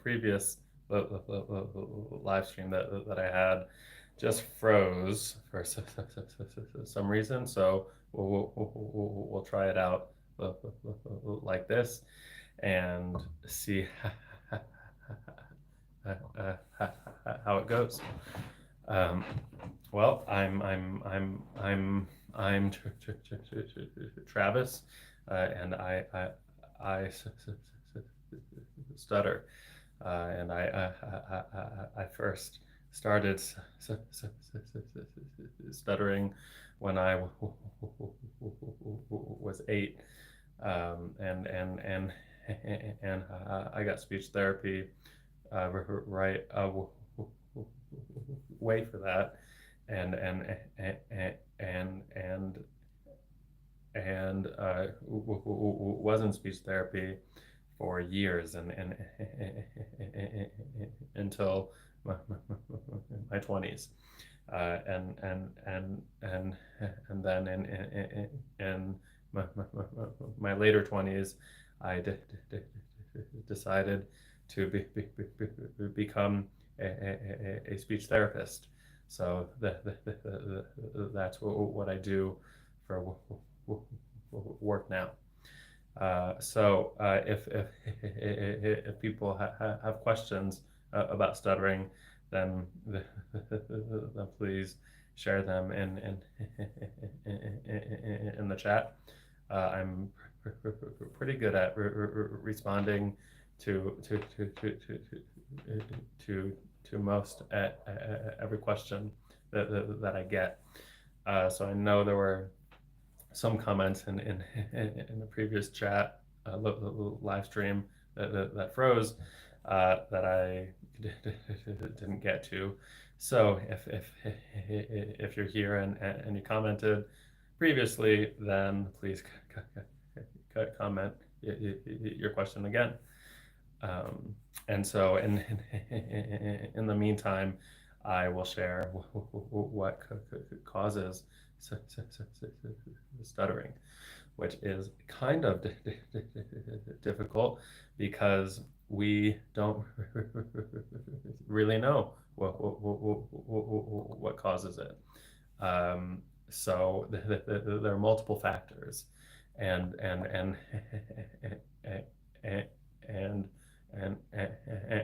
previous live stream that I had just froze for some reason. So we'll try it out like this and see how it goes. Um, well, I'm Travis, and I stutter, and I first started stuttering when I was 8, and I got speech therapy right way for that, and was in speech therapy for years and until my 20s, and then in my later 20s, I decided to become a speech therapist. So that's what I do for work now. If people have questions about stuttering, then please share them in the chat. I'm pretty good at responding to most every question that I get. So I know there were some comments in the previous chat live stream that froze, that I didn't get to. So if you're here and you commented previously, then please comment your question again. And so in the meantime, I will share what causes stuttering, which is kind of difficult because we don't really know what causes it. So there are multiple factors, and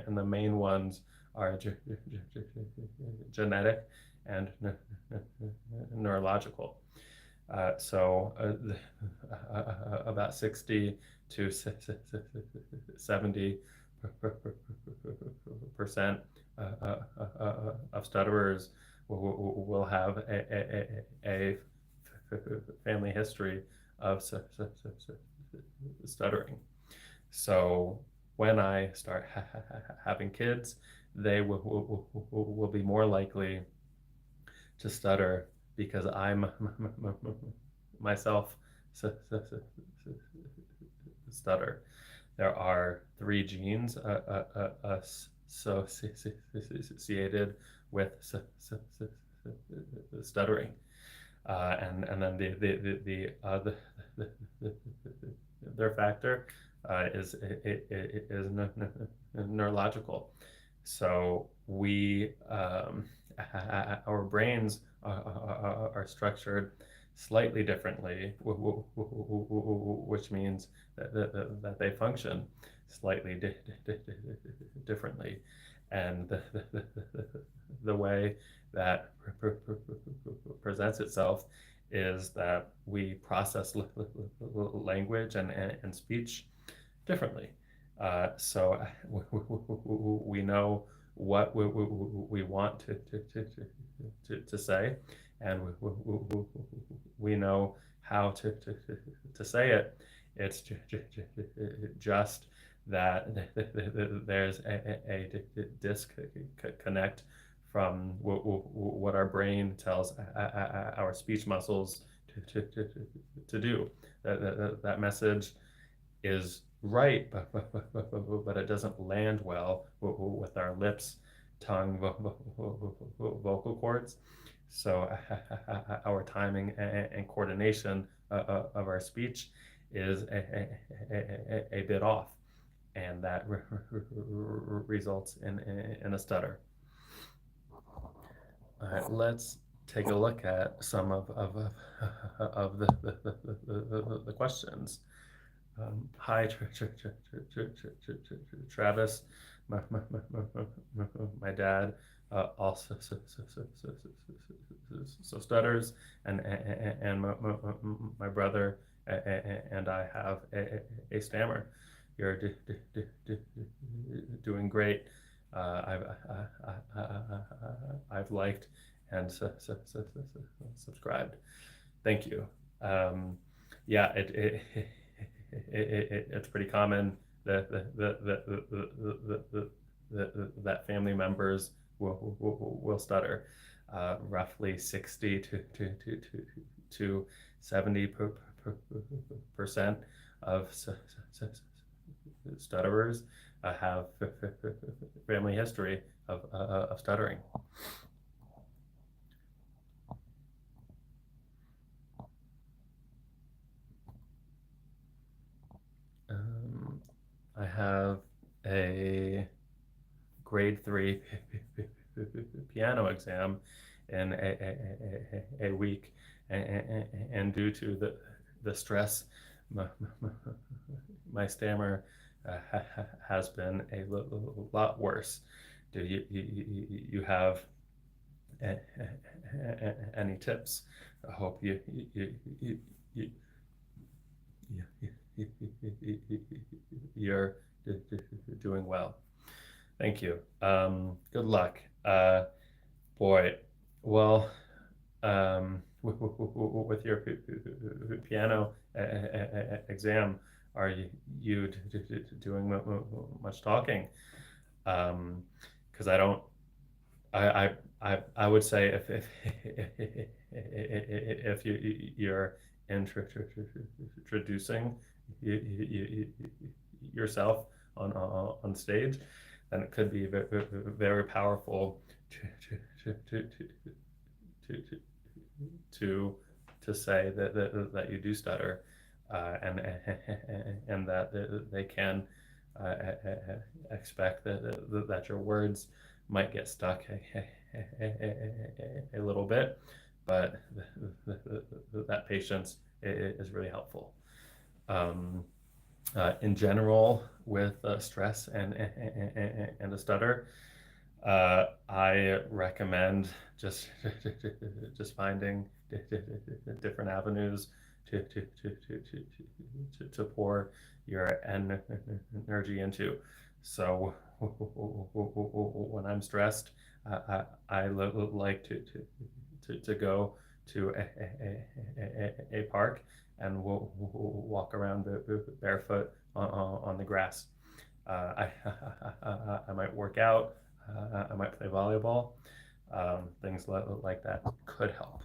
the main ones are genetic and neurological. So about 60 to 70% of stutterers will have a family history of stuttering. So when I start having kids, they will be more likely to stutter because I'm myself stutter. There are 3 genes associated with stuttering, and then the other factor is neurological. So our brains are structured slightly differently, which means that they function slightly differently, and the way that presents itself is that we process language and speech differently. So we know what we want to say, and we know how to say it. It's just that there's a disconnect from what our brain tells our speech muscles to do. That message is right, but it doesn't land well with our lips, tongue, vocal cords. So our timing and coordination of our speech is a bit off. and that results in a stutter. All right, let's take a look at some of the questions. Hi, Travis. My dad also stutters, and my brother and I have a stammer. You're doing great. I've liked and subscribed. Thank you. Um, yeah, it's pretty common that that family members will stutter. Roughly 60 to 70% of stutterers have family history of stuttering. I have a grade 3 piano exam in a week, and due to the stress, my stammer has been a lot worse. Do you have any tips? I hope you're doing well. Thank you. Good luck. Boy, well, with your piano exam, are you doing much talking? Because I don't. I would say if you're introducing yourself on stage, then it could be very powerful to to to say that you do stutter, and that they can expect that your words might get stuck a little bit, but that patience is really helpful. In general, with stress and a stutter, I recommend just just finding different avenues to pour your energy into. So when I'm stressed, I like to go to a park and we'll walk around barefoot on the grass. I might work out, I might play volleyball, things like that could help.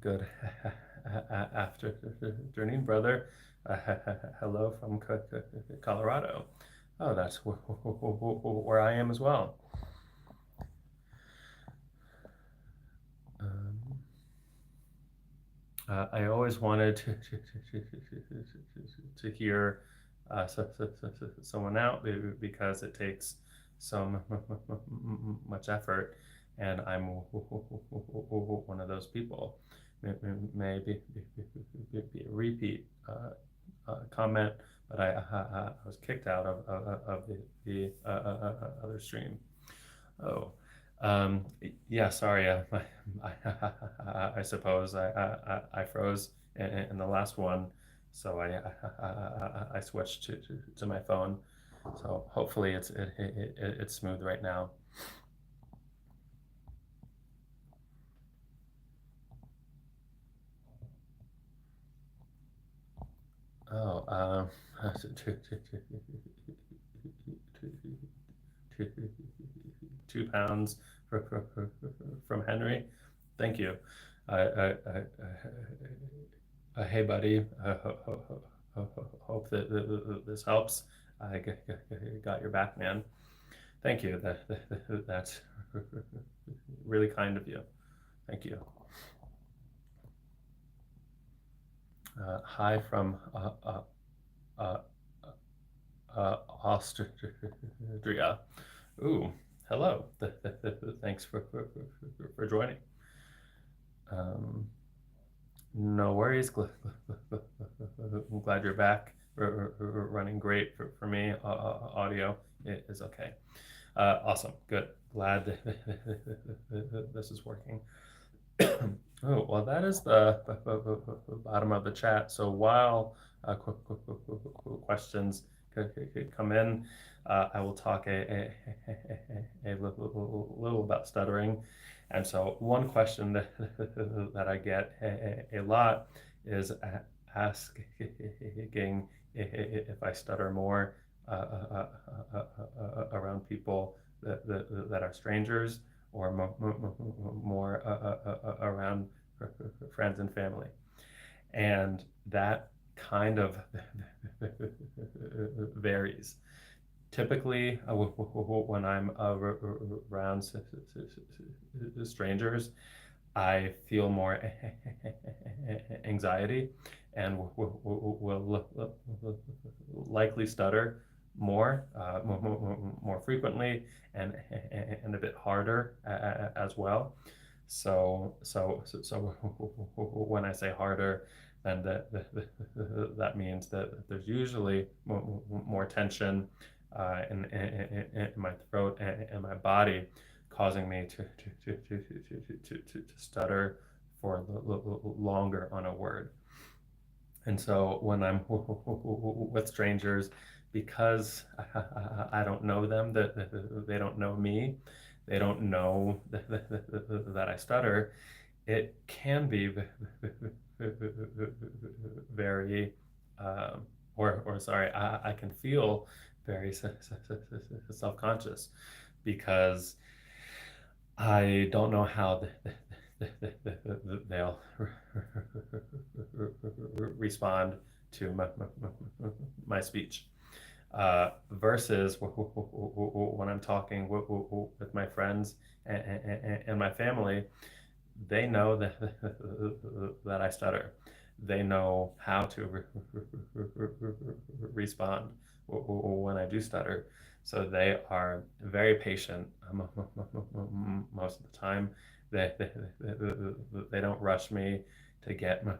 Good afternoon, brother. Hello from Colorado. Oh, that's where I am as well. I always wanted to hear someone out because it takes so much effort, and I'm one of those people. Maybe be a repeat comment, but I was kicked out of the other stream. Oh, yeah, sorry. I suppose I froze in the last one, so I switched to my phone. So hopefully it's smooth right now. Oh, 2 pounds from Henry. Thank you. Hey, buddy. Hope that this helps. I got your back, man. Thank you. That's really kind of you. Thank you. Hi from Austria. Ooh, hello. Thanks for joining. Um, no worries. I'm glad you're back. Running great for me. Audio is okay. Awesome. Good. Glad this is working. Oh, well, that is the bottom of the chat. So while questions come in, I will talk a little about stuttering. And so one question that I get a lot is asking if I stutter more around people that are strangers or more around friends and family. And that kind of varies. Typically, when I'm around strangers, I feel more anxiety and will likely stutter more frequently and a bit harder as well. So when I say harder, then that means that there's usually more tension in my throat and my body, causing me to stutter for longer on a word. And so when I'm with strangers, because I don't know them, that they don't know me, they don't know that I stutter, it can be very, or sorry, I can feel very self-conscious because I don't know how they'll respond to my speech. Versus when I'm talking with my friends and my family, they know that I stutter. They know how to respond when I do stutter. So they are very patient most of the time. They don't rush me to get my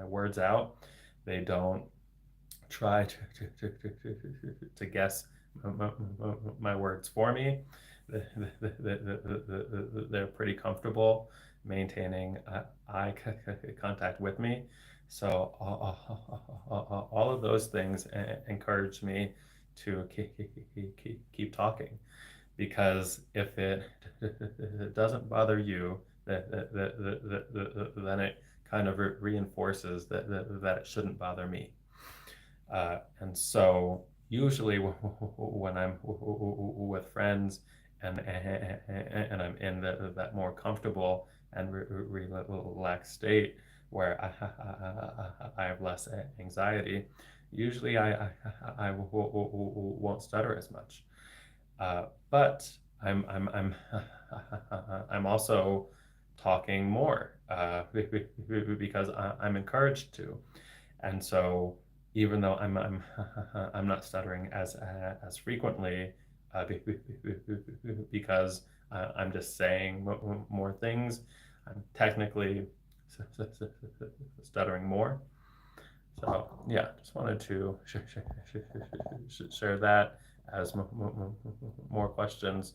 words out. They don't try to guess my words for me. They're pretty comfortable maintaining eye contact with me. So all of those things encourage me to keep talking, because if it doesn't bother you, then it kind of reinforces that it shouldn't bother me. And so usually when I'm with friends and I'm in that more comfortable and relaxed state where I have less anxiety, usually I won't stutter as much. But I'm I'm also talking more because I'm encouraged to. And so even though I'm not stuttering as frequently because I'm just saying more things, I'm technically stuttering more. So yeah, just wanted to share that as more questions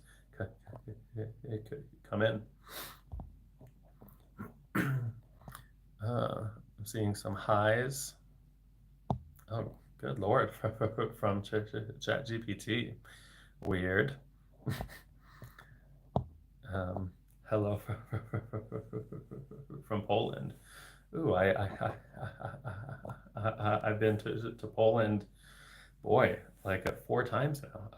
come in. I'm seeing some highs. Oh, good Lord, from ChatGPT. Weird. Hello from Poland. Ooh, I've been to Poland, boy, like 4 times now.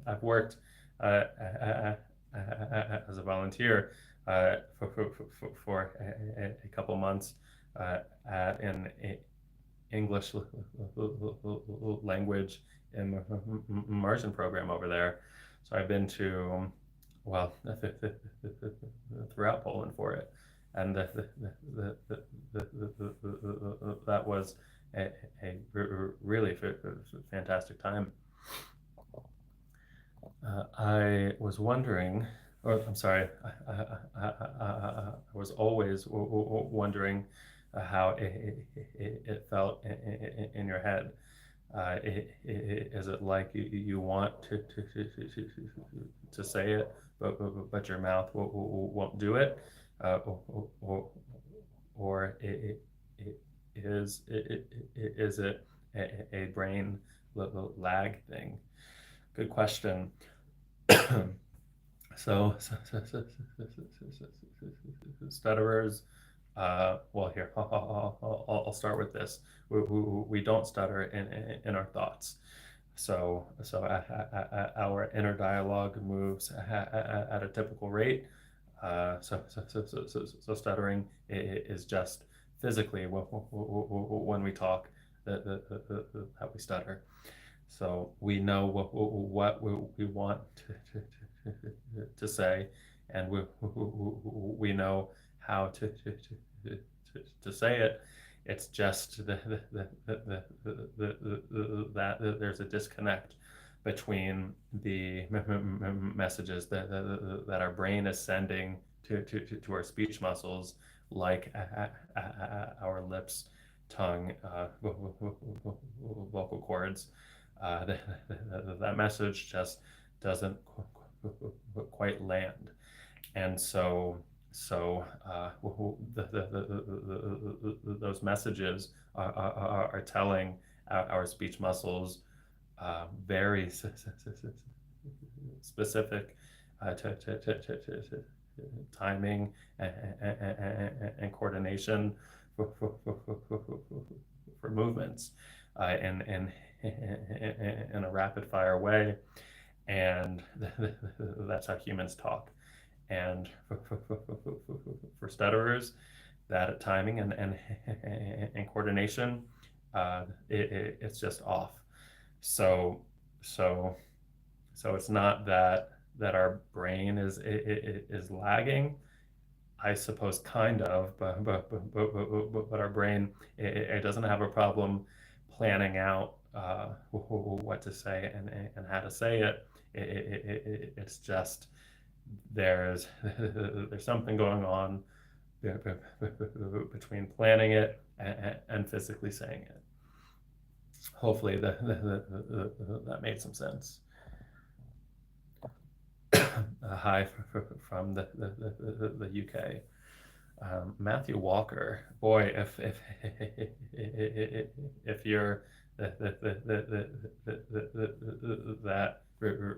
I've worked as a volunteer for a couple months at an English language immersion program over there. So I've been to, well, throughout Poland for it. And that was really fantastic time. I was wondering, or I'm sorry, I was always wondering how it felt in your head. Is it like you want to say it, but your mouth won't do it, or is it a brain lag thing? Good question. So, stutterers, well, here, I'll start with this. We don't stutter in our thoughts. So our inner dialogue moves at a typical rate. So stuttering is just physically when we talk that we stutter. So we know what we want to say, and we know how to say it. It's just that there's a disconnect between the messages that our brain is sending to our speech muscles, like our lips, tongue, vocal cords. That message just doesn't quite land. And those messages are telling our speech muscles very specific timing and coordination for movements in a rapid fire way. And that's how humans talk. And for stutterers, that timing and coordination, it's just off. So it's not that our brain is lagging. I suppose kind of, but our brain it doesn't have a problem planning out what to say and how to say it. It's just there's something going on between planning it and physically saying it. Hopefully that made some sense. Hi from the UK. Matthew Walker, boy, if you're that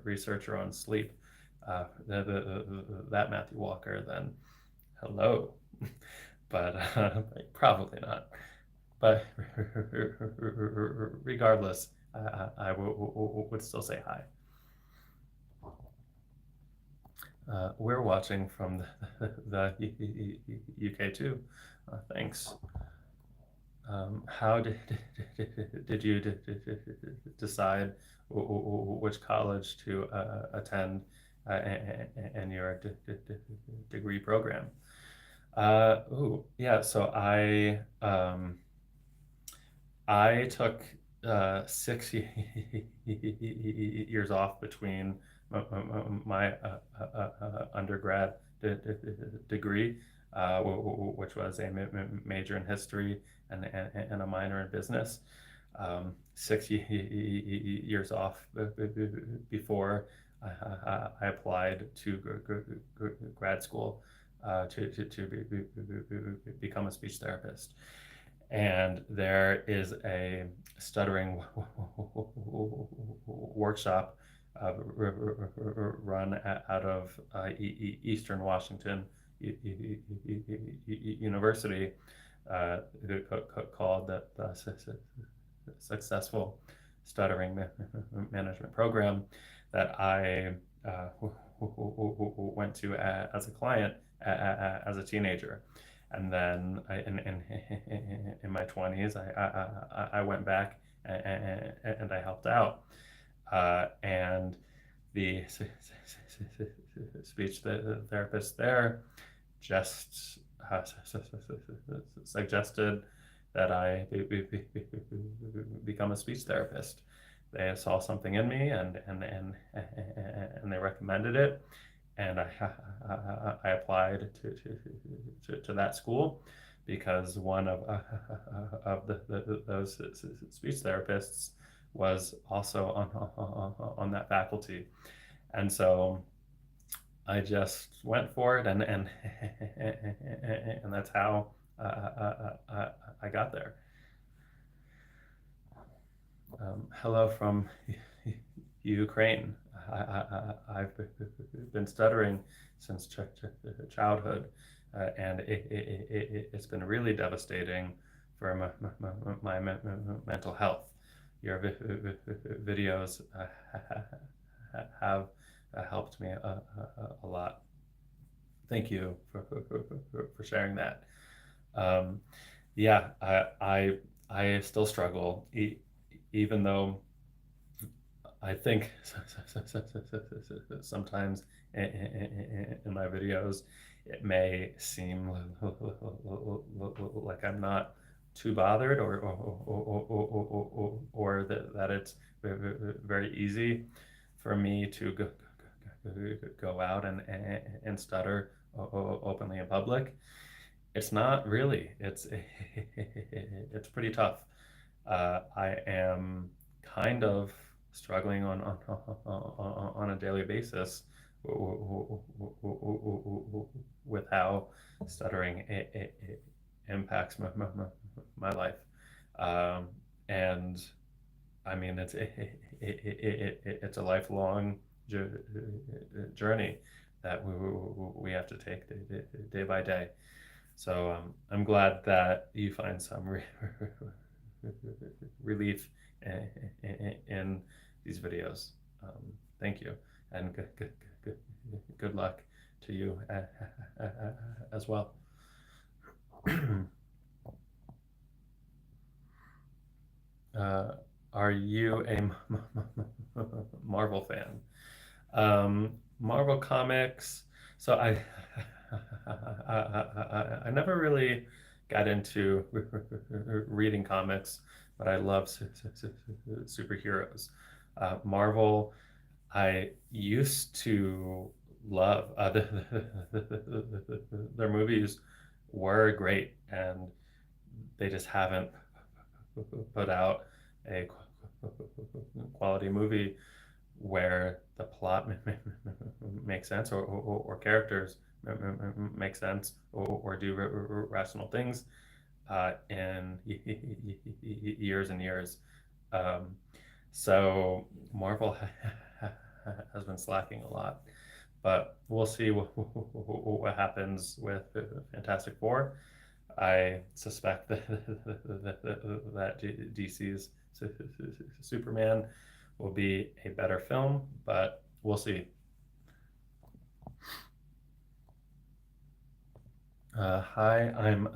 researcher on sleep, that Matthew Walker, then hello, but probably not. But regardless, I would still say hi. We're watching from the UK too. Thanks. How did you decide which college to attend in your degree program? Yeah. So I took 6 years off between my undergrad degree, which was a major in history and a minor in business. 6 years off before I applied to grad school to become a speech therapist. And there is a stuttering workshop run out of Eastern Washington University called the Successful Stuttering Management Program that I went to as a client as a teenager. And then in my 20s, I went back and I helped out. And the speech therapist there just suggested that I become a speech therapist. They saw something in me, and they recommended it, and I applied to that school because one of those speech therapists was also on that faculty, and so I just went for it, and that's how I got there. Hello from Ukraine. I've been stuttering since childhood, and it's been really devastating for my mental health. Your videos have helped me a lot. Thank you for sharing that. Um, yeah, I still struggle, even though I think sometimes in my videos it may seem like I'm not too bothered, or that it's very easy for me to go out and stutter openly in public. It's not really. It's pretty tough. I am kind of struggling on a daily basis with how stuttering it impacts my life. And I mean, it's a lifelong journey that we have to take day by day. So I'm glad that you find some relief in these videos. Thank you, and good luck to you as well. Are you a Marvel fan? Marvel comics. So I never really got into reading comics, but I love superheroes. Marvel, I used to love. Their movies were great, and they just haven't put out a quality movie where the plot makes sense, or characters make sense, or do rational things in years and years. Um, so Marvel has been slacking a lot, but we'll see what happens with Fantastic Four. I suspect that DC's Superman will be a better film, but we'll see. Hi, I'm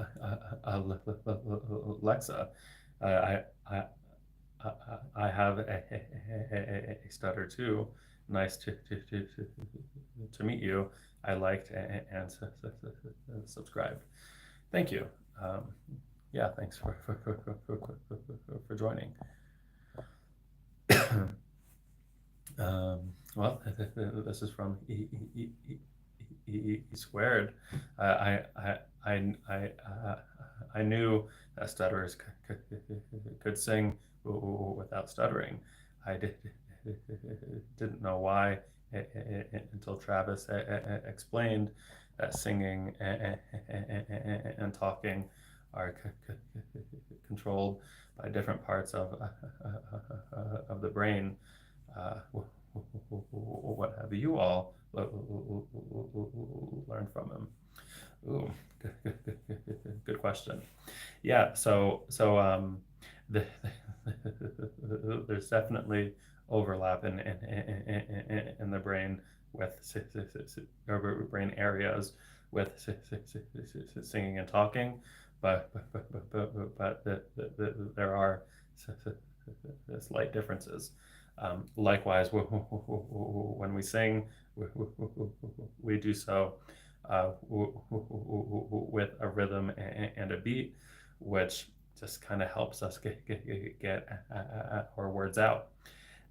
Alexa. I, I, I have a stutter too. Nice to meet you. I liked and subscribed. Thank you. Yeah, thanks for joining. Well, this is from E squared. I knew that stutterers could sing without stuttering. I didn't know why until Travis explained that singing and talking are controlled by different parts of the brain. What have you all learned from him? Ooh, good question. Yeah, the, there's definitely overlap in the brain with brain areas with singing and talking, but there are slight differences. Likewise, when we sing, we do so with a rhythm and a beat, which just kind of helps us get our words out.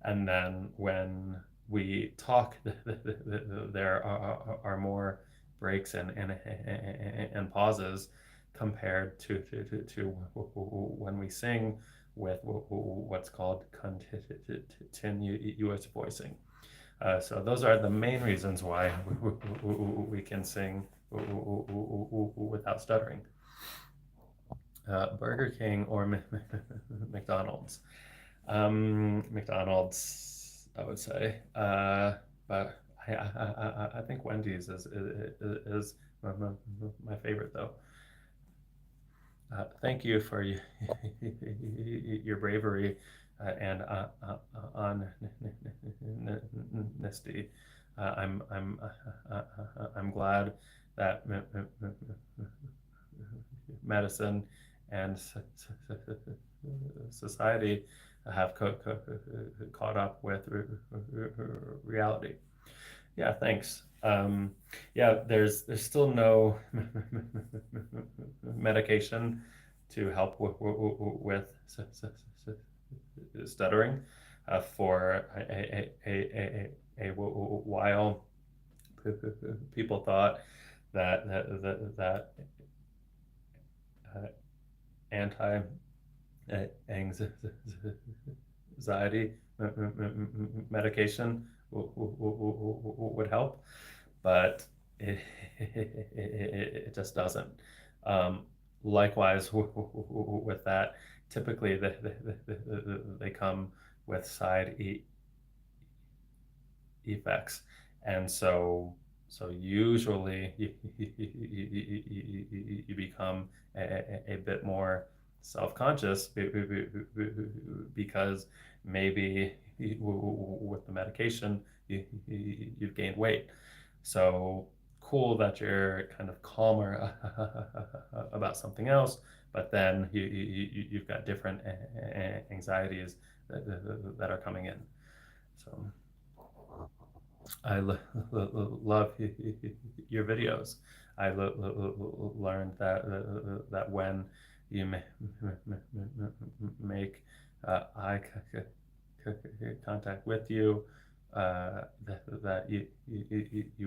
And then when we talk, there are more breaks and pauses compared to when we sing with what's called continuous voicing. So those are the main reasons why we can sing without stuttering. Burger King or McDonald's? McDonald's, I would say, but I think Wendy's is my favorite though. Thank you for your bravery and honesty. I'm glad that medicine and society have caught up with reality. Yeah, thanks. Yeah, there's still no medication to help with stuttering. For a while, people thought that anti anxiety medication would help, but it just doesn't. Likewise, with that, typically they come with side effects, and so usually you become a bit more self-conscious because maybe with the medication you've gained weight. So cool that you're kind of calmer about something else, but then you've got different anxieties that are coming in. So I love your videos. I learned that when you make eye contact with you, that you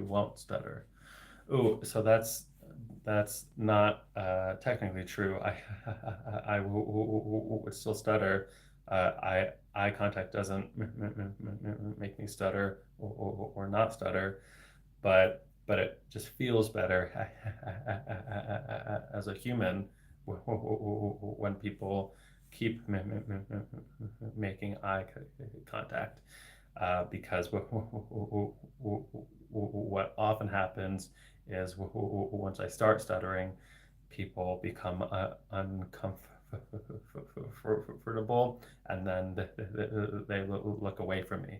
won't stutter. Oh, so that's not technically true. I would still stutter. Eye contact doesn't make me stutter or not stutter, but it just feels better as a human when people keep making eye contact, because what often happens is once I start stuttering, people become uncomfortable, and then they look away from me.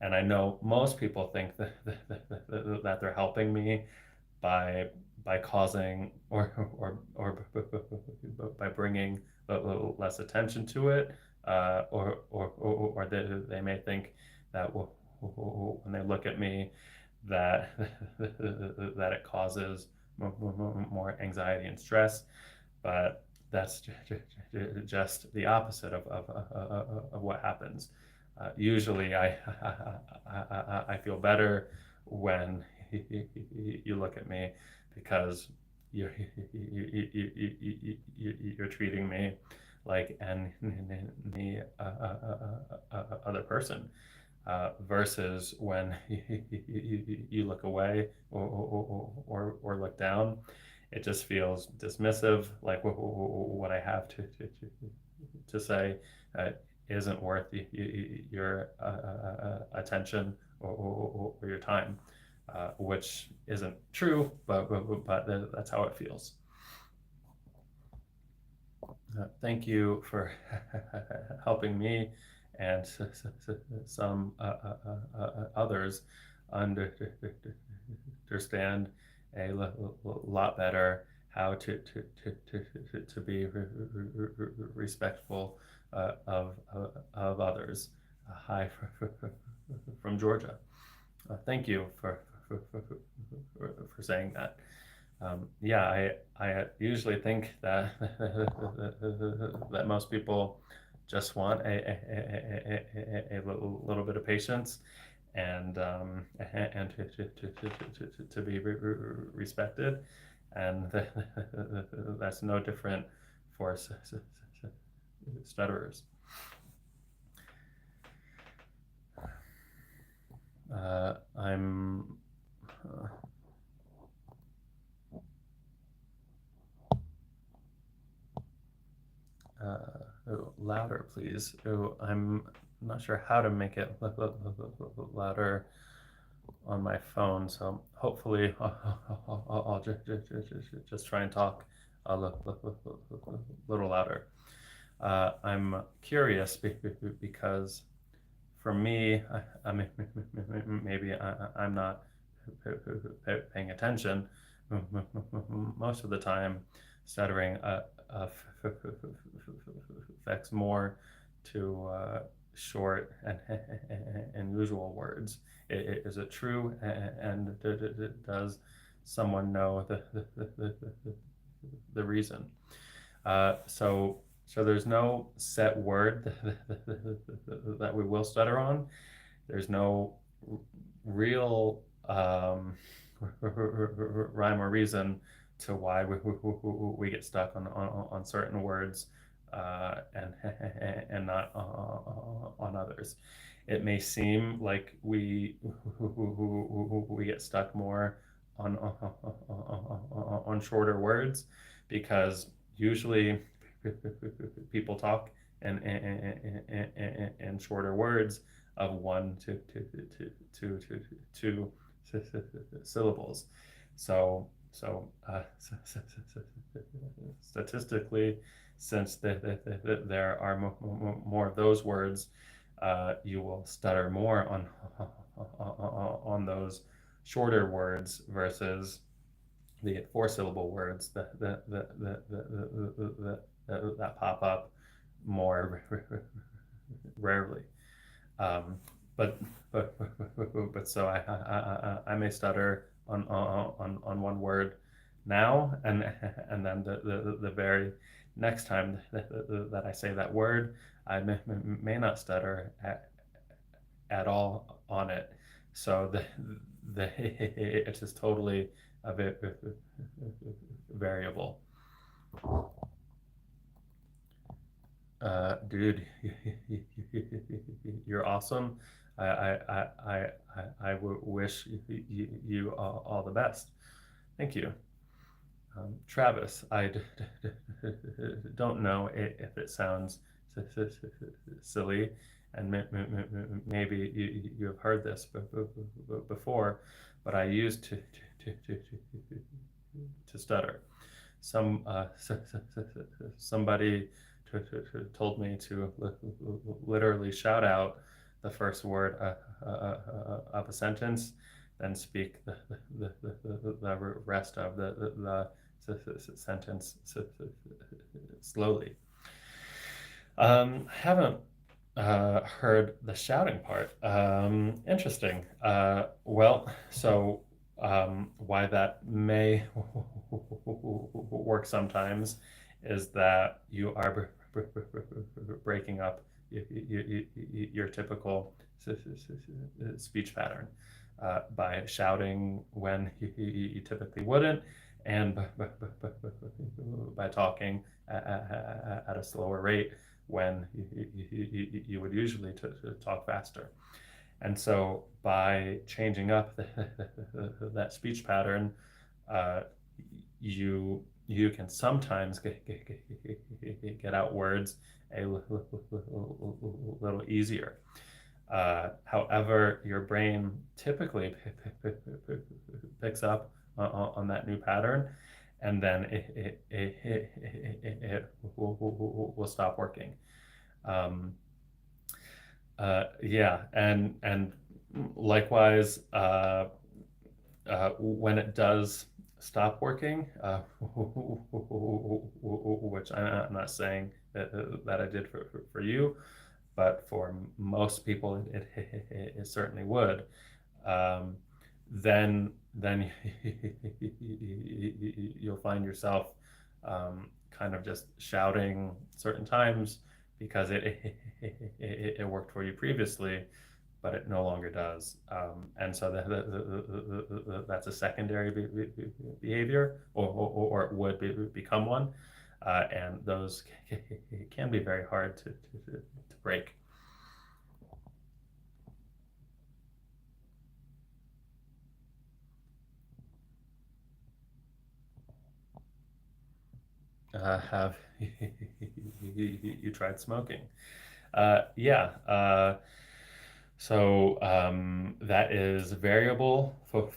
And I know most people think that they're helping me by causing or by bringing a little less attention to it, or they may think that when they look at me that that it causes more anxiety and stress, but that's just the opposite of what happens. Usually I feel better when you look at me, because you're treating me like any other person, versus when you look away or look down. It just feels dismissive, like what I have to say isn't worth your attention or your time, which isn't true, but that's how it feels. Thank you for helping me and some others understand a lot better how to be respectful of others. Hi from Georgia. Thank you for saying that. Yeah, I usually think that that most people just want a little bit of patience and to be respected, and that's no different for stutterers. I'm louder, please. Oh, I'm not sure how to make it louder on my phone, so hopefully I'll just try and talk a little louder. I'm curious because for me, I mean, maybe I'm not paying attention. Most of the time, stuttering affects more to short and usual words. Is it true? And does someone know the reason? So there's no set word that we will stutter on. There's no real rhyme or reason to why we get stuck on certain words and not on others. It may seem like we get stuck more on shorter words because usually people talk in shorter words of one to syllables. So statistically, since there are more of those words, you will stutter more on those shorter words versus the four-syllable words that pop up more rarely. Um, but, but so I may stutter on one word now, and then the very next time that I say that word, I may not stutter at all on it. So the it's just totally a bit variable. Dude, you're awesome. I wish you all the best. Thank you. Travis, don't know if it sounds silly, and maybe you have heard this before, but I used to stutter. Somebody told me to literally shout out the first word of a sentence, then speak the rest of the sentence slowly. Haven't heard the shouting part. Interesting. Well, so why that may work sometimes is that you are breaking up your typical speech pattern by shouting when you typically wouldn't, and by talking at a slower rate when you would usually talk faster. And so by changing up that speech pattern, uh, you can sometimes get out words a little easier. However, your brain typically picks up on that new pattern, and then it will stop working. Um, yeah, and likewise, when it does stop working, which I'm not saying that I did for you, but for most people, it certainly would. Um, then you'll find yourself kind of just shouting certain times because it worked for you previously, but it no longer does. And so that's a secondary behavior, or it would become one. And those can be very hard to break. Have you tried smoking? Yeah. So that is variable for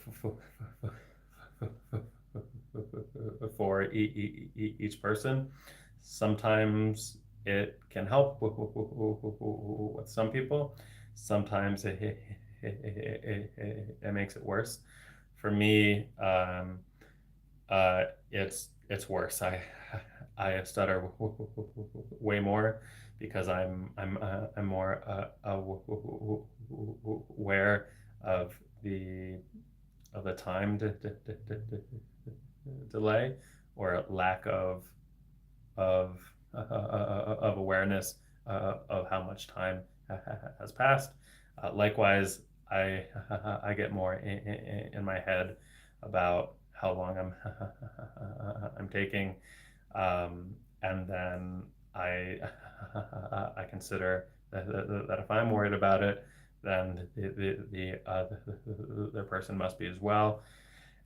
each person. Sometimes it can help with some people. Sometimes it makes it worse. For me, it's worse. I stutter way more because I'm more aware of the time delay or lack of of awareness of how much time has passed. Likewise, I I get more in my head about how long I'm taking, and then I I consider that if I'm worried about it, then the person must be as well.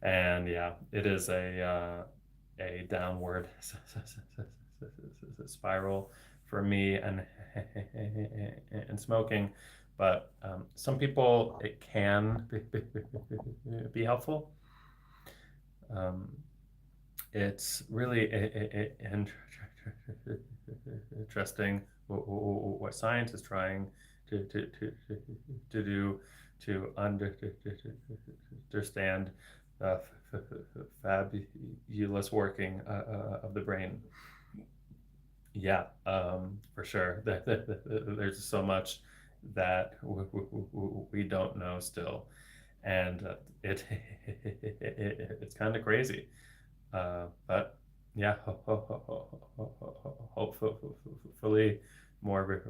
And yeah, it is a downward spiral for me and smoking. But some people it can be helpful. Um, it's really interesting what science is trying to do to understand the fabulous working of the brain. Yeah, for sure. There's so much that we don't know still, and it's kind of crazy. But yeah, hopefully more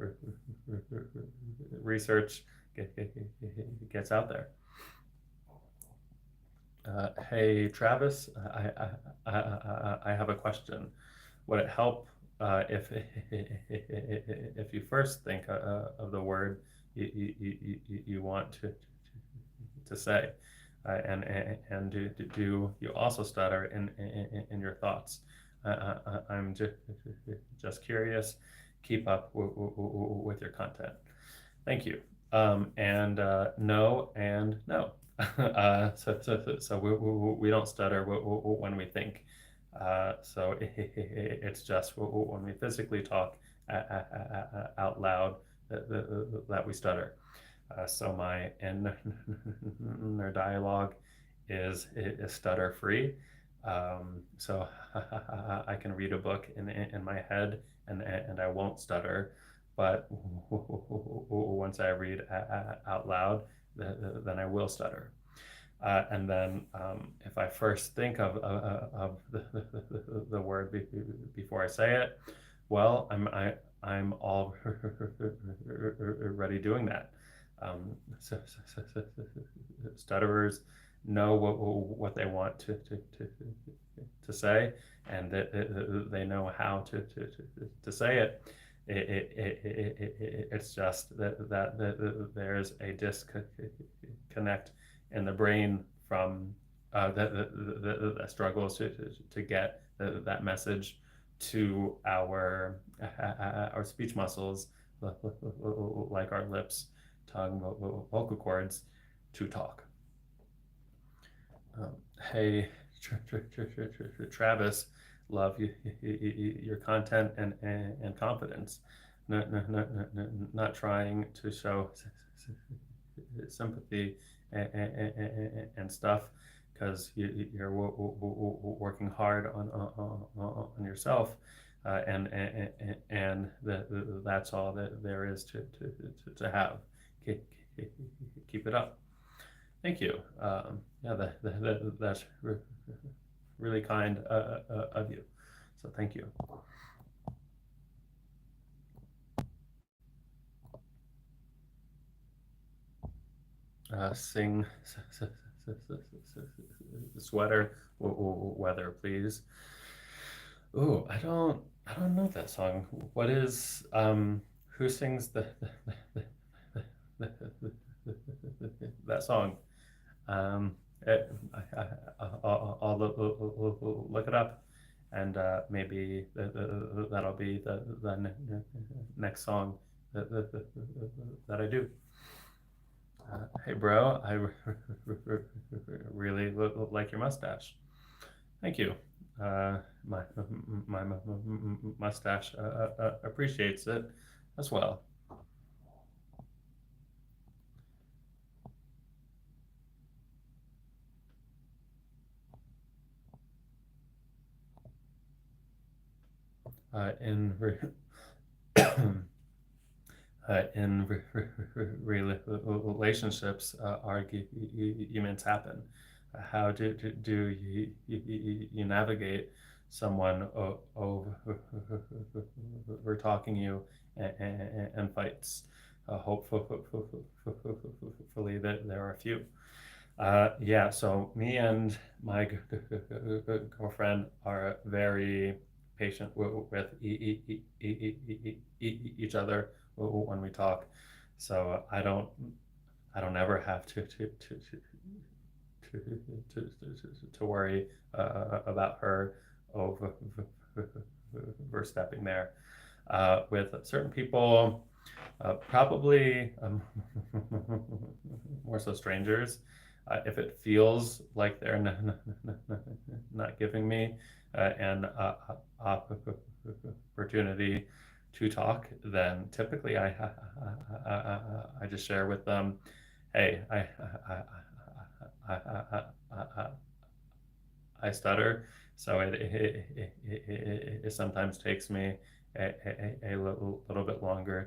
research gets out there. Hey, Travis, I have a question. Would it help if you first think of the word you want to say, and do you also stutter in your thoughts? I'm just curious. Keep up with your content. Thank you. And no and no. So we don't stutter when we think. So it's just when we physically talk out loud that we stutter. So my inner dialogue is stutter free. So I can read a book in my head and I won't stutter. But once I read out loud, then I will stutter. And then if I first think of the word before I say it, well, I'm already doing that. Stutterers know what they want to say, and they know how to say it. It's just that there's a disconnect in the brain from that struggles to get that message to our speech muscles, like our lips, tongue, vocal cords, to talk. Hey, Travis, love your content and confidence. Not trying to show sympathy and stuff because you're working hard on yourself, and that's all that there is to have. Keep it up. Thank you. Yeah, that's really kind of you. So thank you. Sing sweater weather, please. Ooh, I don't know that song. What is who sings that song? Um, I'll look it up, and maybe that'll be the next song that I do. Hey, bro, I really like your mustache. Thank you. Uh, my mustache appreciates it as well. In in relationships, arguments happen. How do you navigate someone over talking you and fights? Hopefully that there are a few. Yeah, so me and my girlfriend are very patient with each other when we talk. So I don't ever have to worry about her overstepping there. With certain people, probably more so strangers. If it feels like they're not giving me an opportunity to talk, then typically I just share with them, hey, I stutter, so it sometimes takes me a little bit longer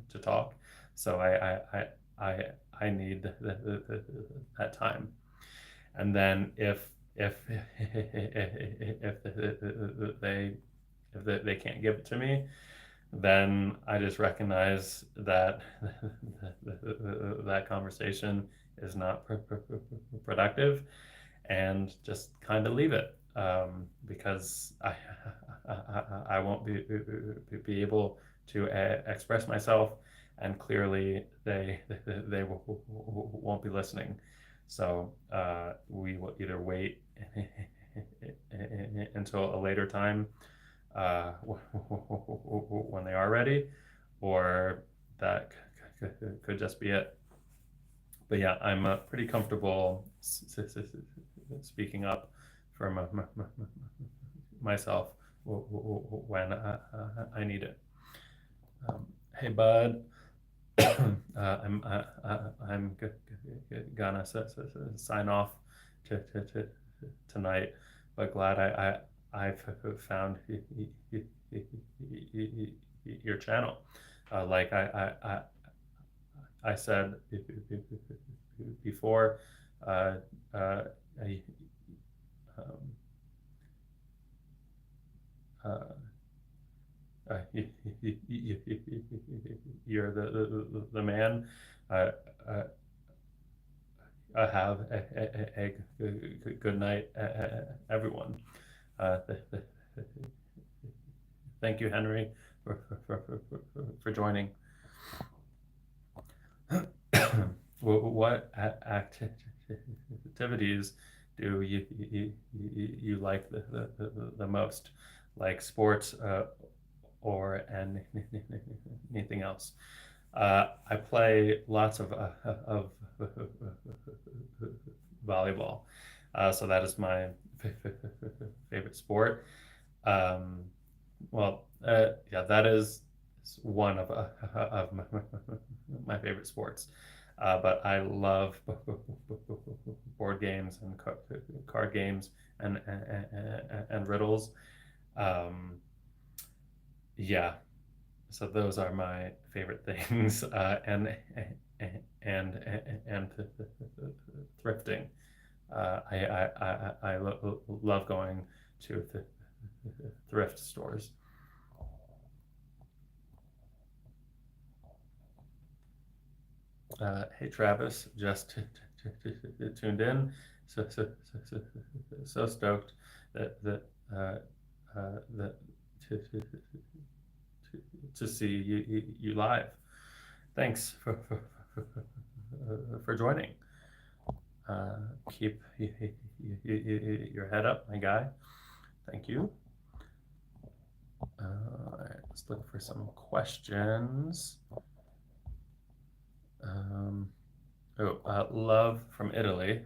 to talk. So I need that time. And then if they they can't give it to me, then I just recognize that that conversation is not productive and just kind of leave it because I won't be able to express myself, and clearly they won't be listening. So we will either wait until a later time when they are ready, or that could just be it. But yeah, I'm pretty comfortable speaking up for myself when I need it. Hey, bud, I'm gonna sign off to tonight, but glad I've found your channel. Like I said before, uh, uh, um, uh, you're the man. Uh, uh, have a good night, everyone. Thank you, Henry, for joining. What activities do you like the most, like sports or anything else? I play lots of volleyball, so that is my favorite sport. Um, well, yeah, that is one of my favorite sports. But I love board games and card games and riddles. Um, yeah, so those are my favorite things. and thrifting. I love going to thrift stores. Hey Travis, just tuned in. So stoked that that to see you live. Thanks for joining. Uh, keep your head up, my guy. Thank you. All right, let's look for some questions. Love from Italy.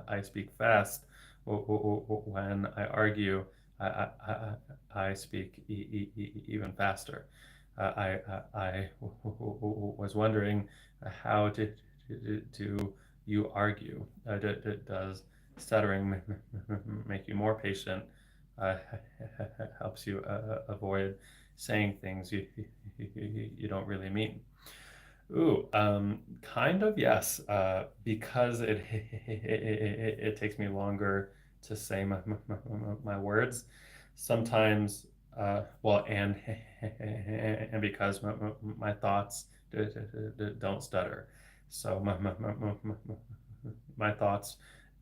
I speak fast when I argue. I speak even faster. I was wondering how do you argue? Does stuttering make you more patient? Uh, Helps you avoid saying things you don't really mean. Ooh, kind of yes. Because it takes me longer to say my words. Sometimes, well, and because my thoughts don't stutter, so my thoughts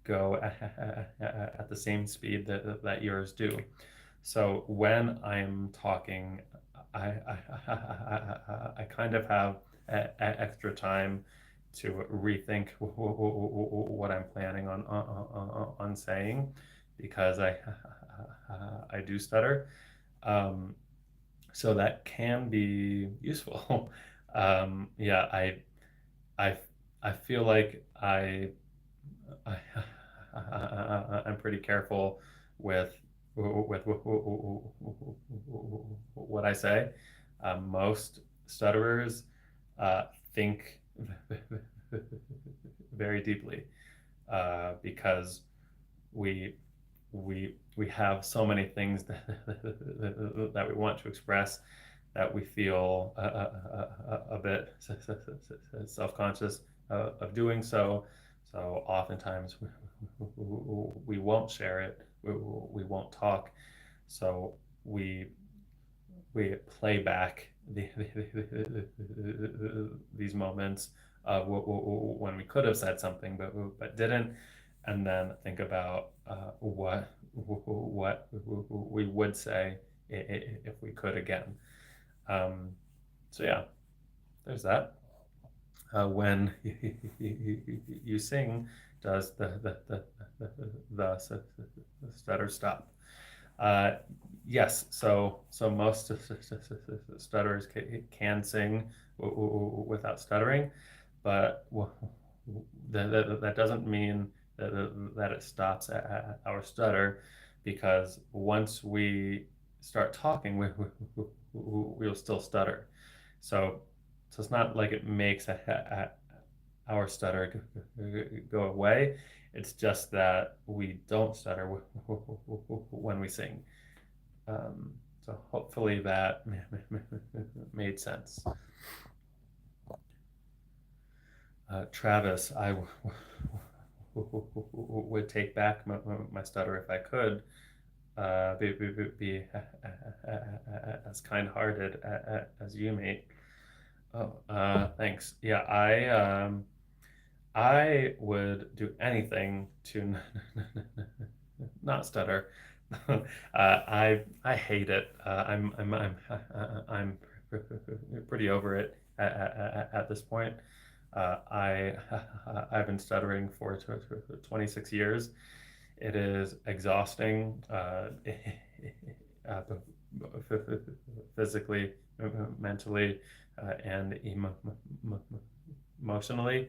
go at the same speed that yours do. So when I'm talking, I kind of have extra time to rethink what I'm planning on saying because I do stutter. Um, so that can be useful. Yeah, I I feel like I, I'm pretty careful with with what I say. Most stutterers think very deeply because we we have so many things that we want to express that we feel a bit self-conscious of doing so. So oftentimes we won't share it. We won't talk. So we we play back these moments when we could have said something but didn't, and then think about what we would say if we could again. Um, so yeah, there's that. When you sing, does the stutter stop? Uh, yes, so most stutterers can sing without stuttering, but that doesn't mean that it stops at our stutter, because once we start talking, we'll still stutter. So so it's not like it makes our stutter go away. It's just that we don't stutter when we sing. Um, so hopefully that made sense. Travis, I would take back my stutter if I could. Be as kind-hearted as you, mate. Oh, thanks. Yeah, I would do anything to not stutter. I hate it. I'm pretty over it at this point. I've been stuttering for 26 years. It is exhausting, uh, physically, mentally, and emotionally.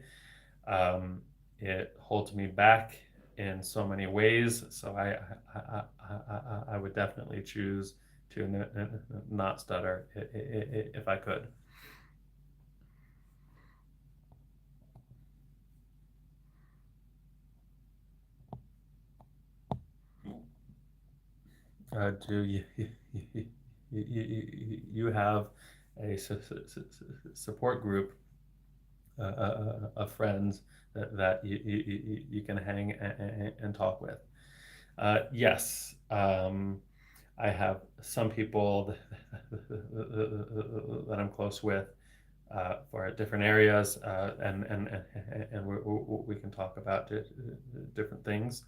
Um, it holds me back in so many ways. So I would definitely choose to not stutter if I could. Do you have a support group of friends that you can hang and talk with. Yes, I have some people that I'm close with for different areas, and we can talk about different things.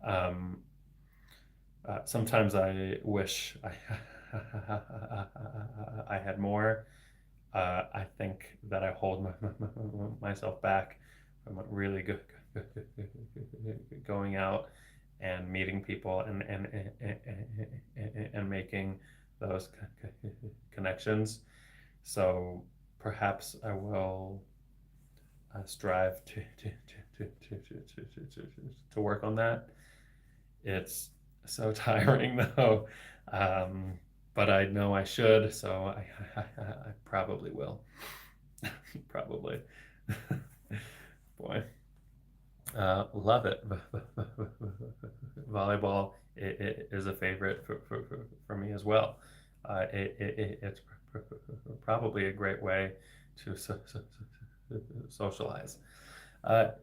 Um, Sometimes I wish I had more. I think that I hold myself back from really going out and meeting people and making those connections. So perhaps I will strive to work on that. It's so tiring though, um, but I know I should, so I probably will. Probably. Boy, love it. Volleyball is a favorite for me as well. It's probably a great way to socialize.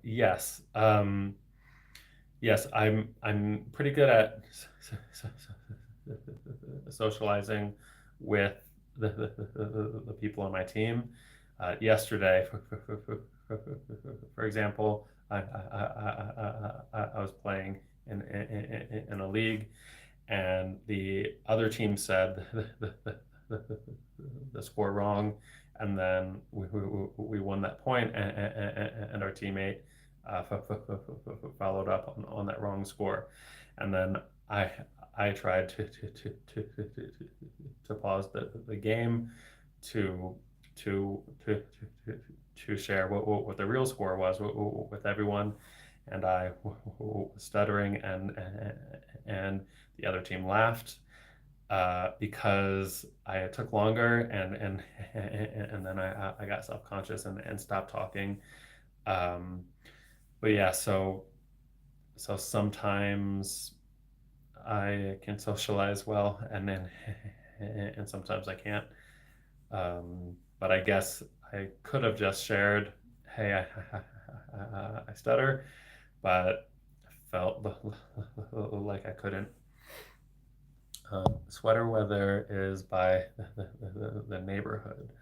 Yes. Yes, I'm pretty good at socializing with the people on my team. Yesterday, for example, I was playing in a league, and the other team said the score wrong, and then we won that point, and our teammate followed up on that wrong score, and then I I tried to pause the game to to to to share what the real score was with everyone, and I was stuttering, and the other team laughed because I took longer, and then I got self conscious and stopped talking. Um, but yeah, so sometimes I can socialize well, and then and sometimes I can't. But I guess I could have just shared, "Hey, I stutter," but felt like I couldn't. Sweater weather is by the neighborhood.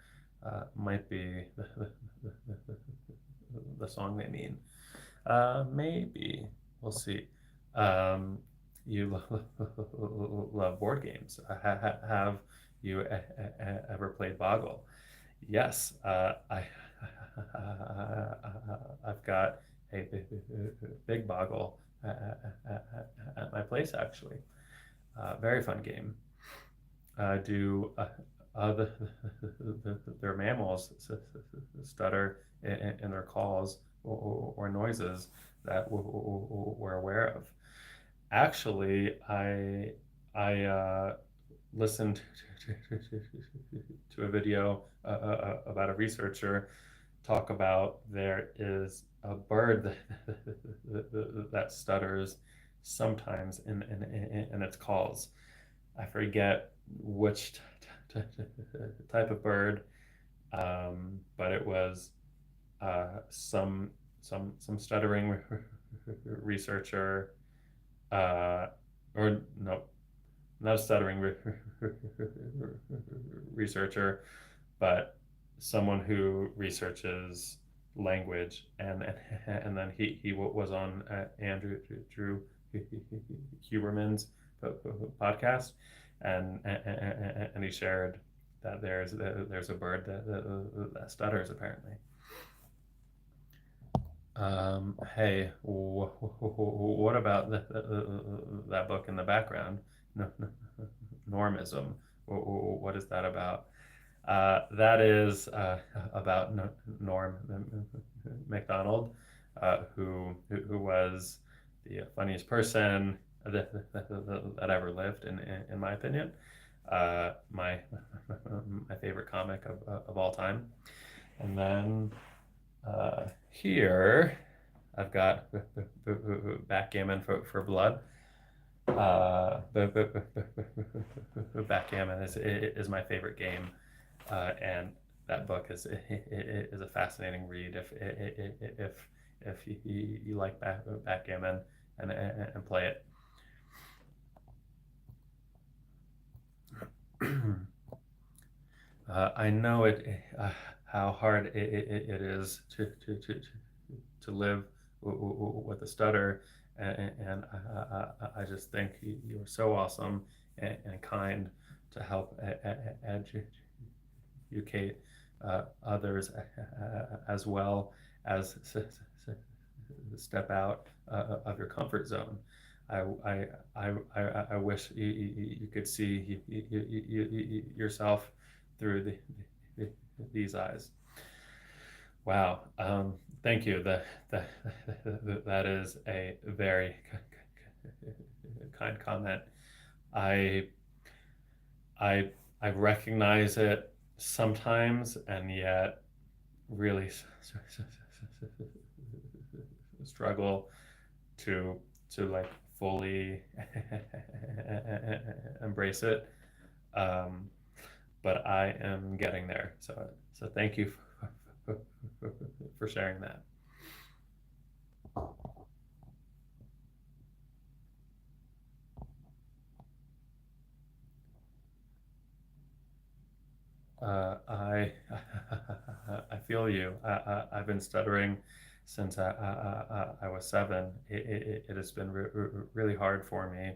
Might be the song they mean. Maybe we'll see. Um, you love board games. Have you ever played Boggle? Yes, I've got a big Boggle at my place actually. Very fun game. Do their mammals stutter in their calls or noises that we're aware of? Actually, I listened to a video about a researcher talk about there is a bird that stutters sometimes in its calls. I forget which type of bird, but it was some stuttering researcher, uh, or no, not a stuttering researcher, but someone who researches language, and then he was on Andrew Drew Huberman's podcast, and he shared that there's a bird that stutters apparently. Hey, what about that book in the background? No, Normism. What is that about? That is about Norm Macdonald, who was the funniest person that ever lived, in my opinion. My favorite comic of all time. And then here I've got backgammon for blood. Backgammon is my favorite game, and that book is a fascinating read if you like backgammon and play it. I know how hard it is to live with a stutter, and I just think you're so awesome and kind to help educate others as well as step out of your comfort zone. I, I, I wish you could see yourself through the, these eyes. Wow. Thank you. That is a very kind comment. I, I, I recognize it sometimes, and yet really struggle to like fully embrace it. Um, but I am getting there. So thank you for sharing that. I I feel you. I've been stuttering since I was 7. It has been really hard for me.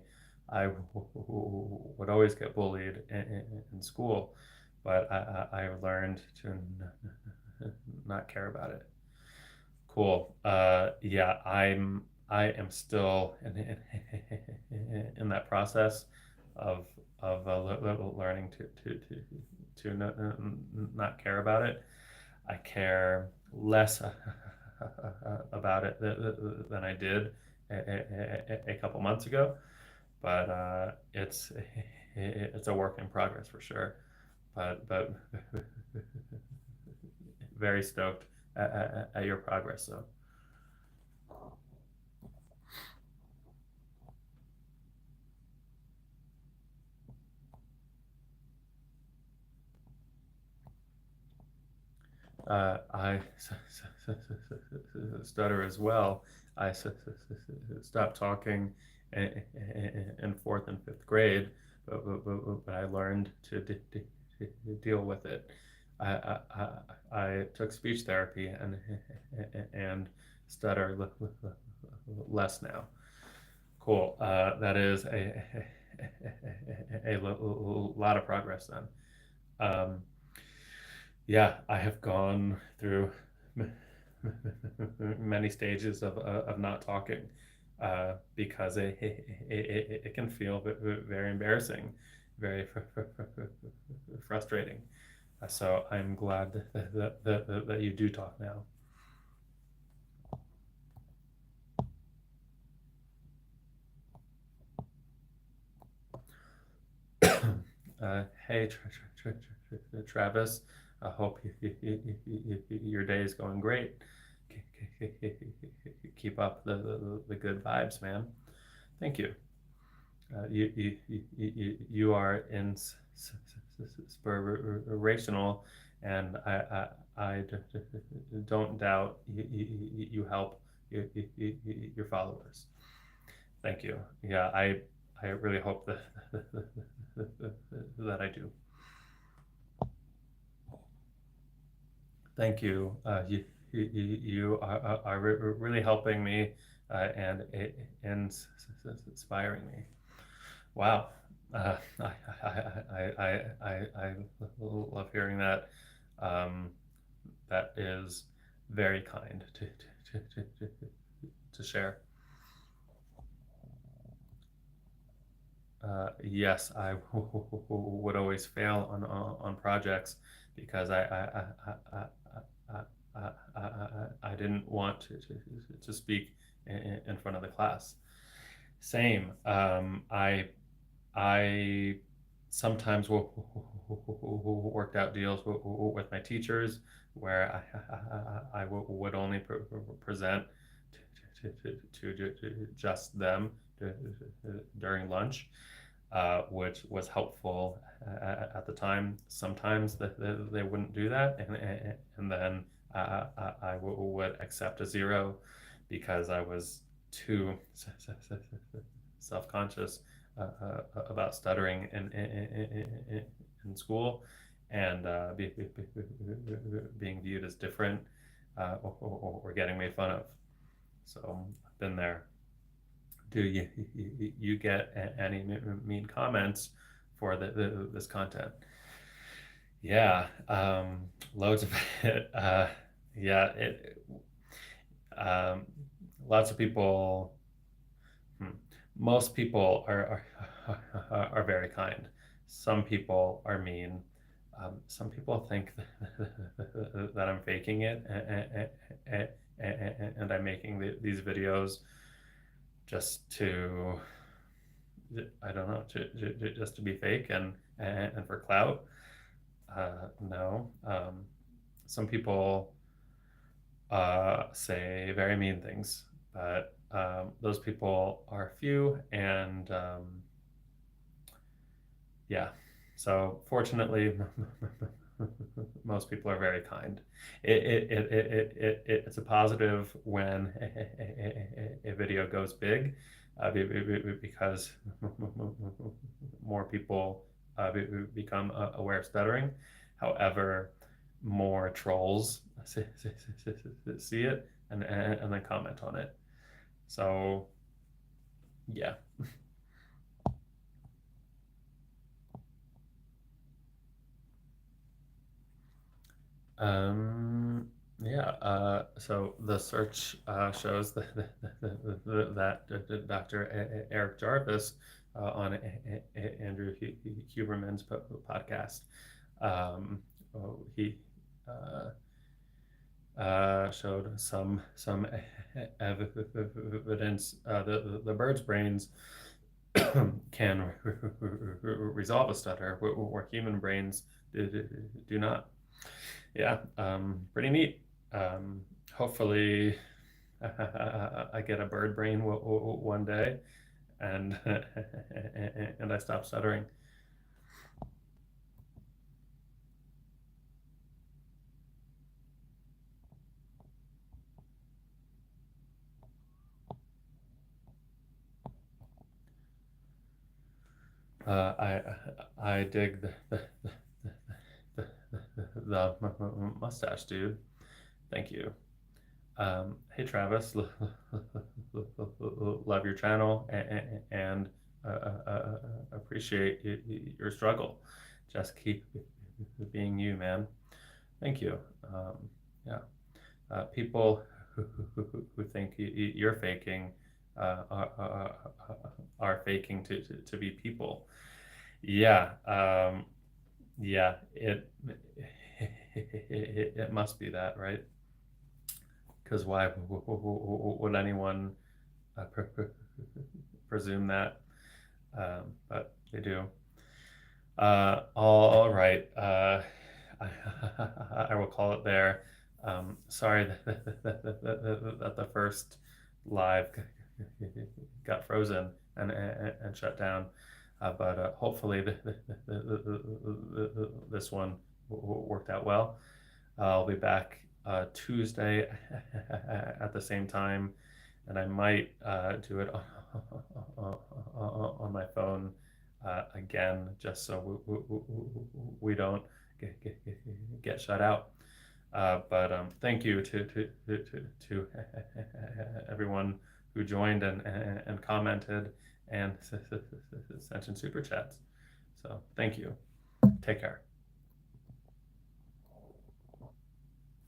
I would always get bullied in school, but I learned to not care about it. Cool. Yeah, I am still in that process of learning not care about it. I care less about it than I did a couple months ago, but it's a work in progress for sure. But very stoked at your progress. So. I stutter as well. I stopped talking in 4th and 5th grade, but I learned to deal with it. I took speech therapy and stutter less now. Cool. That is a lot of progress then. Um, yeah, I have gone through many stages of not talking because it can feel very embarrassing, very frustrating. So I'm glad that you do talk now. Hey, Travis. I hope your day is going great. Keep up the good vibes, man. Thank you. You are inspirational, and I don't doubt you help your followers. Thank you. Yeah, I really hope that that I do. Thank you. You are really helping me and inspiring me. Wow. I love hearing that. Um, that is very kind to share. Yes, I would always fail on projects because I didn't want to speak in front of the class. Same. I sometimes worked out deals with my teachers where I would only present to just them during lunch. which was helpful at the time. Sometimes they wouldn't do that, and then I would accept a 0 because I was too self-conscious about stuttering in school, and being viewed as different, or getting made fun of. So I've been there. Do you get any mean comments for this content? Yeah, loads of it. Yeah, um, lots of people. Hmm, most people are very kind. Some people are mean. Some people think that I'm faking it, and I'm making these videos just to, I don't know, just to be fake and for clout. No. Some people say very mean things, but those people are few, and yeah. So fortunately, most people are very kind. It's a positive when a video goes big, because more people become aware of stuttering. However, more trolls see it and then comment on it. So yeah. Yeah, so the search shows that Dr. Eric Jarvis on Andrew Huberman's podcast, he showed some evidence the bird's brains can resolve a stutter where human brains do not. Yeah, pretty neat. Hopefully, I get a bird brain one day, and and I stop stuttering. I dig the, the mustache, dude. Thank you. Hey Travis, love your channel and appreciate your struggle. Just keep being you, man. Thank you. Yeah, people who think you're faking are faking to be people. Yeah, yeah. It must be that, right? Because why would anyone presume that? But they do. All right. I will call it there. Sorry that the first live got frozen and shut down. But hopefully this one worked out well. I'll be back Tuesday at the same time, and I might do it on my phone again, just so we don't get shut out. But thank you to everyone who joined and commented and sent in super chats. So thank you. Take care.